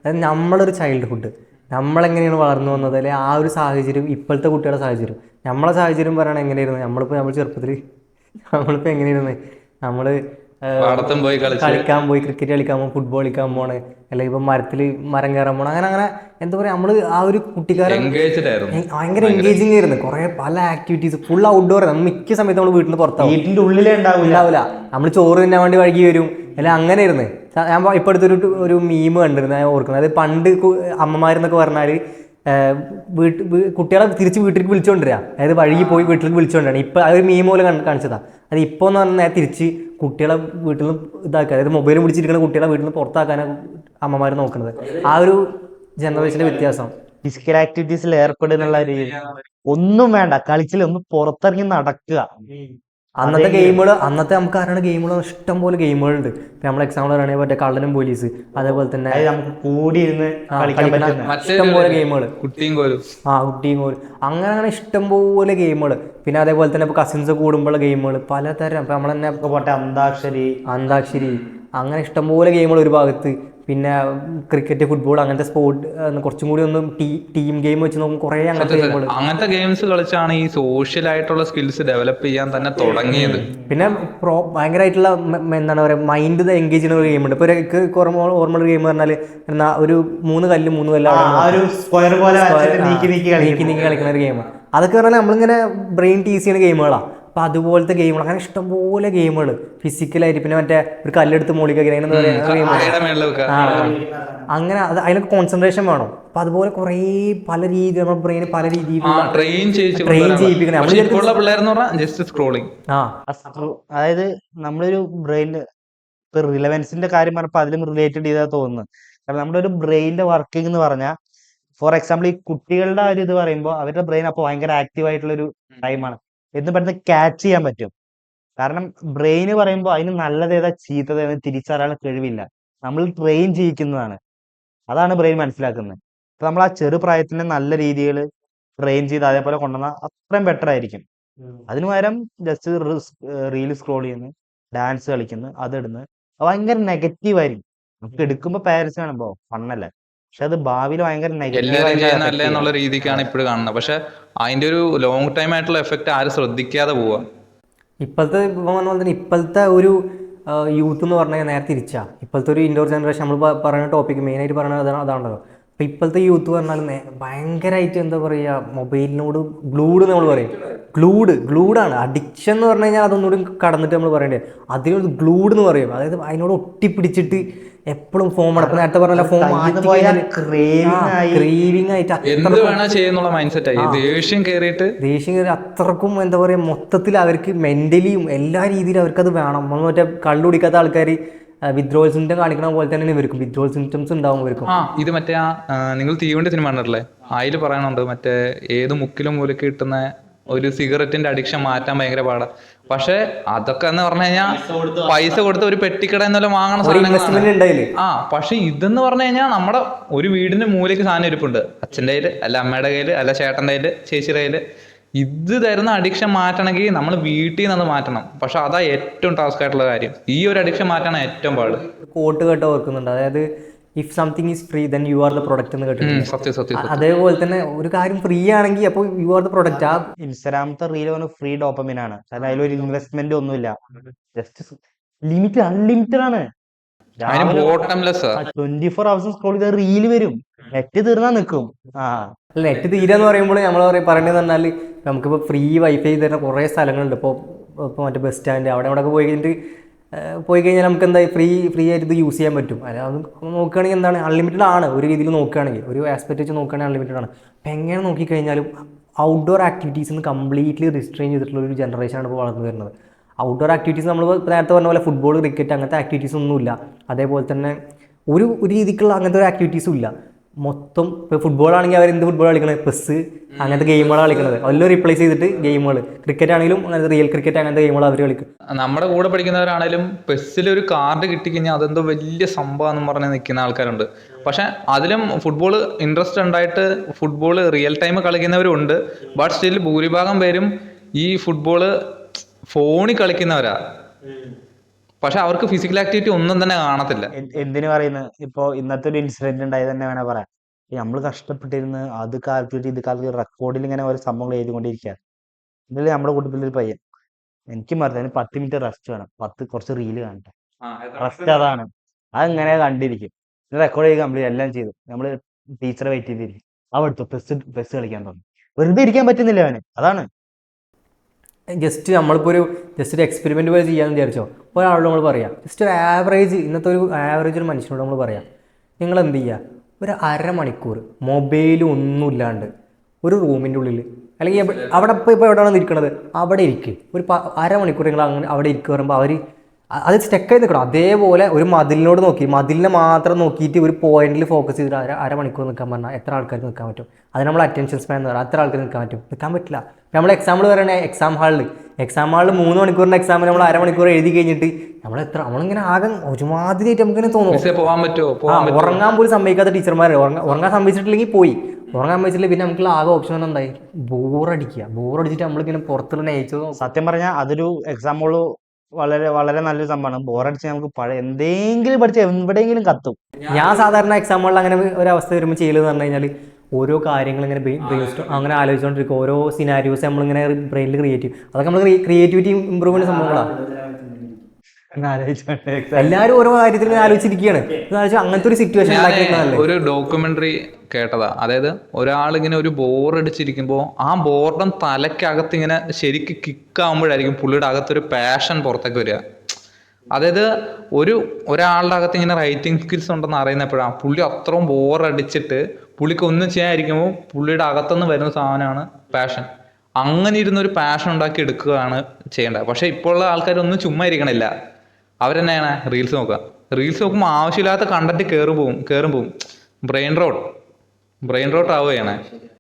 അതായത് നമ്മളൊരു ചൈൽഡ്ഹുഡ് നമ്മളെങ്ങനെയാണ് വളർന്നു വന്നത്, അല്ലെങ്കിൽ ആ ഒരു സാഹചര്യം ഇപ്പോഴത്തെ കുട്ടികളുടെ സാഹചര്യം, നമ്മളെ സാഹചര്യം പറയണത് എങ്ങനെയായിരുന്നു, നമ്മൾ ചെറുപ്പത്തിൽ നമ്മളിപ്പോൾ എങ്ങനെയായിരുന്നു, നമ്മൾ പാടത്തും പോയി കളിച്ച് കളിക്കാൻ പോയി, ക്രിക്കറ്റ് കളിക്കാൻ പോകും, ഫുട്ബോൾ കളിക്കാൻ പോണ്, അല്ലെങ്കിൽ ഇപ്പം മരം കയറാൻ പോകണം, അങ്ങനെ അങ്ങനെ എന്താ പറയുക, നമ്മൾ ആ ഒരു കുട്ടിക്കാലം എൻഗേജ്ഡ് ആയിരുന്നു ഭയങ്കര ഭയങ്കരമായിട്ട്. എൻഗേജിങ് ആയിരുന്നു. കുറേ പല ആക്ടിവിറ്റീസ് ഫുൾ ഔട്ട്ഡോർ. നമ്മൾ മിക്ക സമയത്ത് നമ്മൾ വീട്ടിൽ നിന്ന് പുറത്താവും, വീട്ടിന്റെ ഉള്ളിലേ ഉണ്ടാവൂല. ഉണ്ടാവില്ല. നമ്മൾ ചോറ് തിന്നാൻ വേണ്ടി വഴുകി വരും, അല്ല അങ്ങനെ ഇരുന്ന്. ഞാൻ ഇപ്പോൾ അടുത്തൊരു മീം കണ്ടിരുന്നു, ഞാൻ ഓർക്കുന്നത്. അത് പണ്ട് അമ്മമാരെന്നൊക്കെ പറഞ്ഞാൽ കുട്ടികളെ തിരിച്ച് വീട്ടിലേക്ക് വിളിച്ചുകൊണ്ടിരിക്കുക, അതായത് വഴുകി പോയി വീട്ടിലേക്ക് വിളിച്ചുകൊണ്ടിരാണ്. ഇപ്പം അതൊരു മീം പോലെ കാണിച്ചതാണ്. അത് ഇപ്പോൾ എന്ന് പറഞ്ഞാൽ തിരിച്ച് കുട്ടികളെ വീട്ടിൽ നിന്ന് ഇതാക്കുക, അതായത് മൊബൈൽ പിടിച്ചിരിക്കുന്ന കുട്ടികളെ വീട്ടിൽ നിന്ന് പുറത്താക്കാനാണ് അമ്മമാർ നോക്കുന്നത്. ആ ഒരു ജനറേഷൻ്റെ വ്യത്യാസം. ഫിസിക്കൽ ആക്ടിവിറ്റീസിൽ ഏർപ്പെടുന്നുള്ള രീതി ഒന്നും വേണ്ട, കളിച്ചില്ല, ഒന്ന് പുറത്തിറങ്ങി നടക്കുക. അന്നത്തെ ഗെയിമുകൾ, അന്നത്തെ നമുക്ക് അറിയുന്ന ഗെയിമുകൾ ഇഷ്ടം പോലെ ഗെയിമുകളുണ്ട്. ഇപ്പം നമ്മൾ എക്സാമ്പിൾ പറയുകയാണെങ്കിൽ മറ്റേ കള്ളനും പോലീസ്, അതേപോലെ തന്നെ നമുക്ക് കൂടി ഇരുന്ന് കളിക്കാൻ പറ്റുന്ന ഇഷ്ടം പോലെ ഗെയിമുകൾ, കുട്ടിയും കോലും. കുട്ടിയും കോലും, അങ്ങനെ അങ്ങനെ ഇഷ്ടം പോലെ ഗെയിമുകൾ. പിന്നെ അതേപോലെ തന്നെ ഇപ്പോൾ കസിൻസ് കൂടുമ്പോഴുള്ള ഗെയിമുകൾ പലതരം. ഇപ്പം നമ്മൾ തന്നെ പോട്ടെ, അന്താക്ഷരി, അങ്ങനെ ഇഷ്ടംപോലെ ഗെയിമുകൾ ഒരു ഭാഗത്ത്. പിന്നെ ക്രിക്കറ്റ്, ഫുട്ബോൾ, അങ്ങനത്തെ സ്പോർട്ട് കുറച്ചും കൂടി ഒന്ന് ടീം ഗെയിം വെച്ച് നോക്കും, കുറേ അങ്ങനത്തെ ഗെയിമുകൾ. അങ്ങനത്തെ ഗെയിംസ് കളിച്ചാണ് ഈ സോഷ്യൽ ആയിട്ടുള്ള സ്കിൽസ് ഡെവലപ്പ് ചെയ്യാൻ തന്നെ തുടങ്ങിയത്. പിന്നെ ഭയങ്കരമായിട്ടുള്ള എന്താണ് പറയുക, മൈൻഡ് എൻഗേജ് ചെയ്യുന്ന ഒരു ഗെയിമുണ്ട്. ഇപ്പോൾ എനിക്ക് ഓർമ്മ ഗെയിം പറഞ്ഞാൽ ഒരു മൂന്ന് കല്ല് നീക്കി കളിക്കുന്ന ഒരു ഗെയിം. അതൊക്കെ പറഞ്ഞാൽ നമ്മളിങ്ങനെ ബ്രെയിൻ ടീസ് ചെയ്യുന്ന ഗെയിമുകളാണ്. അപ്പോൾ അതുപോലത്തെ ഗെയിമുകൾ, അങ്ങനെ ഇഷ്ടംപോലെ ഗെയിമുകൾ ഫിസിക്കലായിട്ട്. പിന്നെ മറ്റേ ഒരു കല്ലെടുത്ത് മോളിക്കുക, അങ്ങനെ അങ്ങനെ അതിനൊക്കെ കോൺസെൻട്രേഷൻ വേണം. അപ്പം അതുപോലെ കുറേ പല രീതിയിൽ നമ്മുടെ ബ്രെയിൻ പല രീതിയിൽ ട്രെയിൻ ചെയ്യിപ്പിക്കണം. അതായത് നമ്മളൊരു ബ്രെയിനിൽ ഇപ്പൊ റിലവൻസിന്റെ കാര്യം പറഞ്ഞപ്പോൾ അതിലും റിലേറ്റഡ് ചെയ്താൽ തോന്നുന്നു. കാരണം നമ്മുടെ ഒരു ബ്രെയിനിന്റെ വർക്കിംഗ് എന്ന് പറഞ്ഞാൽ, ഫോർ എക്സാമ്പിൾ ഈ കുട്ടികളുടെ ഒരു ഇത് പറയുമ്പോൾ അവരുടെ ബ്രെയിൻ അപ്പോൾ ഭയങ്കര ആക്റ്റീവ് ആയിട്ടുള്ള ഒരു ടൈമാണ് എന്ന് പെട്ടെന്ന് ക്യാച്ച് ചെയ്യാൻ പറ്റും. കാരണം ബ്രെയിന് പറയുമ്പോൾ അതിന് നല്ലതേതാ ചീത്തതേതാ തിരിച്ചറിയാനുള്ള കഴിവില്ല, നമ്മൾ ട്രെയിൻ ചെയ്യിക്കുന്നതാണ്. അതാണ് ബ്രെയിൻ മനസ്സിലാക്കുന്നത്. അപ്പൊ നമ്മൾ ആ ചെറുപ്രായത്തിന് നല്ല രീതികൾ ട്രെയിൻ ചെയ്ത് അതേപോലെ കൊണ്ടുവന്നാൽ അത്രയും ബെറ്റർ ആയിരിക്കും. അതിനു പകരം ജസ്റ്റ് റീൽ സ്ക്രോൾ ചെയ്യുന്നു, ഡാൻസ് കളിക്കുന്നു, അതിടുന്നു, ഭയങ്കര നെഗറ്റീവ് ആയിരിക്കും. നമുക്ക് എടുക്കുമ്പോ പാരൻസ് കാണുമ്പോ ഫണ്ണല്ലേ, പക്ഷെ അത് ഭാവിയിൽ ഭയങ്കര എല്ലാവരും ചെയ്യുന്നല്ലേ എന്നുള്ള രീതിക്കാണ് ഇപ്പോഴും കാണുന്നത്. പക്ഷെ അതിന്റെ ഒരു ലോങ് ടൈം ആയിട്ടുള്ള എഫക്റ്റ് ആരും ശ്രദ്ധിക്കാതെ പോവാ. ഇപ്പോഴത്തെ ഇപ്പോഴത്തെ ഒരു യൂത്ത് എന്ന് പറഞ്ഞാൽ നേരെ തിരിച്ചാ. ഇപ്പോഴത്തെ ഒരു ഇൻഡോർ ജനറേഷൻ നമ്മൾ പറയുന്ന ടോപ്പിക് മെയിനായിട്ട് പറയുന്നത് അതാണല്ലോ. അപ്പോൾ ഇപ്പോഴത്തെ യൂത്ത് പറഞ്ഞാൽ ഭയങ്കരമായിട്ട് എന്താ പറയുക, മൊബൈലിനോട് ഗ്ലൂഡ് നമ്മൾ പറയും. ഗ്ലൂഡാണ് അഡിക്ഷൻ എന്ന് പറഞ്ഞു കഴിഞ്ഞാൽ അതൊന്നുകൂടി കടന്നിട്ട് നമ്മൾ പറയേണ്ടത്. അതിനൊരു ഗ്ലൂഡ് എന്ന് പറയും. അതായത് അതിനോട് ഒട്ടിപ്പിടിച്ചിട്ട് എപ്പോഴും ഫോൺ മടക്കും. നേരത്തെ പറഞ്ഞ ഫോൺ ക്രേവിംഗ് ആയിട്ട് ദേഷ്യം കയറി അത്രക്കും എന്താ പറയുക, മൊത്തത്തിൽ അവർക്ക് മെന്റലിയും എല്ലാ രീതിയിലും അവർക്കത് വേണം. നമ്മൾ മറ്റേ കള്ളു കുടിക്കാത്ത ആൾക്കാർ വിത്ഡ്രോവൽ സിംറ്റം കാണിക്കണ പോലെ തന്നെ ഇവർക്കും വിത്ഡ്രോവൽ സിംറ്റംസ് ഉണ്ടാവും ഇവർക്കും. ഇത് മറ്റേ നിങ്ങൾ തീവണ്ടി സിനിമ കണ്ടിട്ടില്ലേ, അതിൽ പറയണുണ്ട് മറ്റേ ഏത് മുക്കിലും മൂലക്ക് കിട്ടുന്ന ഒരു സിഗരറ്റിന്റെ അഡിക്ഷൻ മാറ്റാൻ ഭയങ്കര പാടാ. പക്ഷെ അതൊക്കെ എന്ന് പറഞ്ഞു കഴിഞ്ഞാൽ പൈസ കൊടുത്ത് ഒരു പെട്ടിക്കട എന്നല്ലോ വാങ്ങണ സാധനങ്ങൾ. പക്ഷെ ഇതെന്ന് പറഞ്ഞു കഴിഞ്ഞാൽ നമ്മുടെ ഒരു വീടിന്റെ മൂലയ്ക്ക് സാധനം ഇരിപ്പുണ്ട്, അച്ഛൻ്റെ കയ്യില് അല്ല അമ്മയുടെ കയ്യില് അല്ല ചേട്ടൻ്റെ കയ്യില് ചേച്ചിയുടെ കയ്യില്. ഇത് തരുന്ന അഡിക്ഷൻ മാറ്റണമെങ്കിൽ നമ്മൾ വീട്ടിൽ നിന്ന് മാറ്റണം. പക്ഷെ അതാ ഏറ്റവും ടാസ്ക് ആയിട്ടുള്ള കാര്യം. ഈ ഒരു അഡിക്ഷൻ മാറ്റാണ് ഏറ്റവും പാട്. കോട്ട് കേട്ട് ഓർക്കുന്നുണ്ട്, അതായത് if something is free then you are the product എന്ന് കേട്ടിട്ടുണ്ട്. സത്യം. അതേപോലെ തന്നെ ഒരു കാര്യം ഫ്രീ ആണെങ്കിൽ അപ്പോൾ യു ആർ ദ പ്രൊഡക്റ്റ്. ആ ഇൻസ്റ്റാഗ്രാമത്തെ റീൽ പറഞ്ഞ ഫ്രീ ഡോപ്പമിൻ ആണ്. കാരണം അതിലൊരു ഇൻവെസ്റ്റ്മെന്റ് ഒന്നുമില്ല, ജസ്റ്റ് ലിമിറ്റ് അൺലിമിറ്റഡ് ആണ്. 24 hours സ്ക്രോൾ ചെയ്ത റീല് വരും, നെറ്റ് തീർന്നാ നിൽക്കും. നെറ്റ് തീരാന്ന് പറയുമ്പോൾ നമ്മൾ പറയണെന്ന് പറഞ്ഞാൽ നമുക്കിപ്പോൾ ഫ്രീ വൈഫൈ തരുന്ന കുറേ സ്ഥലങ്ങളുണ്ട്. ഇപ്പോൾ മറ്റേ ബസ് സ്റ്റാൻഡ് അവിടെ പോയി കഴിഞ്ഞാൽ നമുക്ക് എന്താ ഫ്രീ ആയിട്ട് ഇത് യൂസ് ചെയ്യാൻ പറ്റും. അല്ല അത് നോക്കുകയാണെങ്കിൽ എന്താണ് അൺലിമിറ്റഡ് ആണ്. ഒരു രീതിയിൽ നോക്കുകയാണെങ്കിൽ, ഒരു ആസ്പെക്ട് വെച്ച് നോക്കുകയാണെങ്കിൽ അൺലിമിറ്റഡ് ആണ്. അപ്പം എങ്ങനെ നോക്കിക്കഴിഞ്ഞാലും ഔട്ട്ഡോർ ആക്ടിവിറ്റീസിൽ നിന്ന് കംപ്ലീറ്റ്ലി റിസ്ട്രെയിൻ ചെയ്തിട്ടുള്ള ഒരു ജനറേഷനാണ് ഇപ്പോൾ വളർന്നു വരുന്നത്. ഔട്ട്ഡോർ ആക്ടിവിറ്റീസ് നമ്മൾ നേരത്തെ പറഞ്ഞ പോലെ ഫുട്ബോൾ, ക്രിക്കറ്റ് അങ്ങനത്തെ ആക്ടിവിറ്റീസ് ഒന്നുമില്ല. അതേപോലെ തന്നെ ഒരു രീതിക്കുള്ള അങ്ങനത്തെ ഒരു ആക്ടിവിറ്റീസും ഇല്ല. മൊത്തം ഇപ്പോൾ ഫുട്ബോൾ ആണെങ്കിൽ അവർ എന്ത് ഫുട്ബോൾ കളിക്കണത്, പെസ് അങ്ങനത്തെ ഗെയിമുകളാണ് കളിക്കുന്നത്. എല്ലാം റീപ്ലേസ് ചെയ്തിട്ട് ഗെയിമുകൾ, ക്രിക്കറ്റ് ആണെങ്കിലും അങ്ങനത്തെ റിയൽ ക്രിക്കറ്റ് അങ്ങനത്തെ ഗെയിമുകൾ അവർ കളിക്കും. നമ്മുടെ കൂടെ പഠിക്കുന്നവരാണെങ്കിലും പെസ്സിലൊരു കാർഡ് കിട്ടിക്കഴിഞ്ഞാൽ അതെന്തോ വലിയ സംഭവം പറഞ്ഞ് നിൽക്കുന്ന ആൾക്കാരുണ്ട്. പക്ഷെ അതിലും ഫുട്ബോൾ ഇൻട്രസ്റ്റ് ഉണ്ടായിട്ട് ഫുട്ബോൾ റിയൽ ടൈം കളിക്കുന്നവരും ഉണ്ട്. ബട്ട് സ്റ്റിൽ ഭൂരിഭാഗം പേരും ഈ ഫുട്ബോള് ഫോണിൽ കളിക്കുന്നവരാ. പക്ഷെ അവർക്ക് ഫിസിക്കൽ ആക്ടിവിറ്റി ഒന്നും തന്നെ കാണത്തില്ല. എന്തിനു പറയുന്നത്? ഇപ്പൊ ഇന്നത്തെ ഒരു ഇൻസിഡന്റ് ഉണ്ടായത് തന്നെ വേണേ പറയാം. നമ്മൾ കഷ്ടപ്പെട്ടിരുന്ന് അത് കാൽക്കുലേറ്റ് ഇത് കാൽക്കുലേറ്റ് റെക്കോർഡിൽ ഇങ്ങനെ ഓരോ സംഭവങ്ങൾ എഴുതിക്കൊണ്ടിരിക്കുക. ഇതിൽ നമ്മുടെ കൂട്ടത്തിലൊരു പയ്യൻ, എനിക്ക് മറുപടി 10 മിനിറ്റ് റെസ്റ്റ് വേണം, കുറച്ച് റീല് കാണട്ടെ, റെസ്റ്റ് അതാണ്. അതെങ്ങനെ കണ്ടിരിക്കും. റെക്കോർഡ് ചെയ്ത് കംപ്ലീറ്റ് എല്ലാം ചെയ്തു. നമ്മൾ ടീച്ചറെ വെയിറ്റ് ചെയ്തിരിക്കും. എടുത്തു പെസ് കളിക്കാൻ തുടങ്ങി. വെറുതെ ഇരിക്കാൻ പറ്റുന്നില്ല അവന്. അതാണ് ജസ്റ്റ് നമ്മളിപ്പോൾ ജസ്റ്റ് ഒരു എക്സ്പെരിമെൻറ്റ് പോലെ ചെയ്യാമെന്ന് വിചാരിച്ചോ. ഒരാളോട് നമ്മൾ പറയാം, ജസ്റ്റ് ഒരു ആവറേജ്, ഇന്നത്തെ ഒരു ആവറേജ് ഒരു മനുഷ്യനോട് നമ്മൾ പറയാം, നിങ്ങൾ എന്ത് ചെയ്യുക, ഒരു അരമണിക്കൂർ മൊബൈലും ഒന്നുമില്ലാണ്ട് ഒരു റൂമിൻ്റെ ഉള്ളിൽ, അല്ലെങ്കിൽ അവിടെ ഇപ്പോൾ എവിടെയാണ് ഇരിക്കണത് അവിടെ ഇരിക്കുക, ഒരു അരമണിക്കൂർ നിങ്ങൾ അങ്ങനെ അവിടെ ഇരിക്കുക പറയുമ്പോൾ അവർ അത് സ്റ്റെക്കായി നിൽക്കണം. അതേപോലെ ഒരു മതിലിനോട് നോക്കി, മതിലിനെ മാത്രം നോക്കിയിട്ട് ഒരു പോയിന്റിൽ ഫോക്കസ് ചെയ്തിട്ട് അരമണിക്കൂർ നിൽക്കാൻ പറഞ്ഞാൽ എത്ര ആൾക്കാർക്ക് നിൽക്കാൻ പറ്റും? അത് നമ്മൾ അറ്റൻഷൻ സ്പാൻ എന്ന് പറയാം. എത്ര ആൾക്കാർ നിൽക്കാൻ പറ്റില്ല. നമ്മൾ എക്സാമ്പിൾ പറയുകയാണെങ്കിൽ എക്സാം ഹാളിൽ 3 മണിക്കൂറിൻ്റെ എക്സാമിൽ നമ്മൾ അരമണിക്കൂർ എഴുതി കഴിഞ്ഞിട്ട് നമ്മളിങ്ങനെ ആകെ ഒരുമാതിരിയായിട്ട് നമുക്കിങ്ങനെ തോന്നും. പോകാൻ പറ്റുമോ? ഉറങ്ങാൻ പോലും സമ്മതിക്കാത്ത ടീച്ചർമാർ. ഉറങ്ങാൻ സമ്മതിച്ചിട്ടില്ലെങ്കിൽ പോയി, ഉറങ്ങാൻ സമ്മതിച്ചിട്ടില്ല പിന്നെ നമുക്കുള്ള ആകെ ഓപ്ഷൻ തന്നെ എന്തായി, ബോറടിച്ചിട്ട് നമ്മളിങ്ങനെ പുറത്തുള്ള നേച്ചർ. സത്യം പറഞ്ഞാൽ അതൊരു എക്സാമ്പിൾ വളരെ വളരെ നല്ലൊരു സംഭവമാണ്. ബോറടിച്ച് നമുക്ക് എന്തെങ്കിലും പഠിച്ച് എവിടെയെങ്കിലും കത്തും. ഞാൻ സാധാരണ എക്സാമ്പിളിൽ അങ്ങനെ ഒരു അവസ്ഥ വരുമ്പോൾ ചെയ്യലെന്ന് പറഞ്ഞു കഴിഞ്ഞാൽ ഓരോ കാര്യങ്ങൾ ഇങ്ങനെ അങ്ങനെ ആലോചിച്ചുകൊണ്ടിരിക്കും. ഓരോ സിനാരിയോസ് നമ്മളിങ്ങനെ ബ്രെയിനിൽ ക്രിയേറ്റ് ചെയ്യും. അതൊക്കെ നമ്മൾ ക്രിയേറ്റിവിറ്റി ഇമ്പ്രൂവ് ചെയ്യുന്ന സംഭവങ്ങളാണ്. എല്ലാവരും ഓരോ കാര്യത്തിൽ ഇങ്ങനെ ആലോചിച്ചിരിക്കുകയാണ്. അങ്ങനത്തെ ഒരു സിറ്റുവേഷൻ ഒരു ഡോക്യുമെന്ററി കേട്ടതാ. അതായത് ഒരാളിങ്ങനെ ഒരു ബോറടിച്ചിരിക്കുമ്പോൾ ആ ബോർഡം തലയ്ക്കകത്ത് ഇങ്ങനെ ശരിക്ക് കിക്കാവുമ്പോഴായിരിക്കും പുള്ളിയുടെ അകത്തൊരു പാഷൻ പുറത്തേക്ക് വരിക. അതായത് ഒരാളുടെ അകത്ത് ഇങ്ങനെ റൈറ്റിംഗ് സ്കിൽസ് ഉണ്ടെന്ന് അറിയുന്നപ്പോഴാണ് പുള്ളി അത്രയും ബോറടിച്ചിട്ട് പുള്ളിക്ക് ഒന്നും ചെയ്യാതിരിക്കുമ്പോൾ പുള്ളിയുടെ അകത്തുനിന്ന് വരുന്ന സാധനമാണ് പാഷൻ. അങ്ങനെ ഇരുന്നൊരു പാഷൻ ഉണ്ടാക്കി എടുക്കുകയാണ് ചെയ്യേണ്ടത്. പക്ഷെ ഇപ്പോൾ ഉള്ള ആൾക്കാരൊന്നും ചുമ്മാ ഇരിക്കണില്ല. അവരെന്നെയാണ് റീൽസ് നോക്കുമ്പോൾ ആവശ്യമില്ലാത്ത കണ്ടന്റ് കയറും പോവും. ബ്രെയിൻ റോട്ട് ആവുകയാണ്.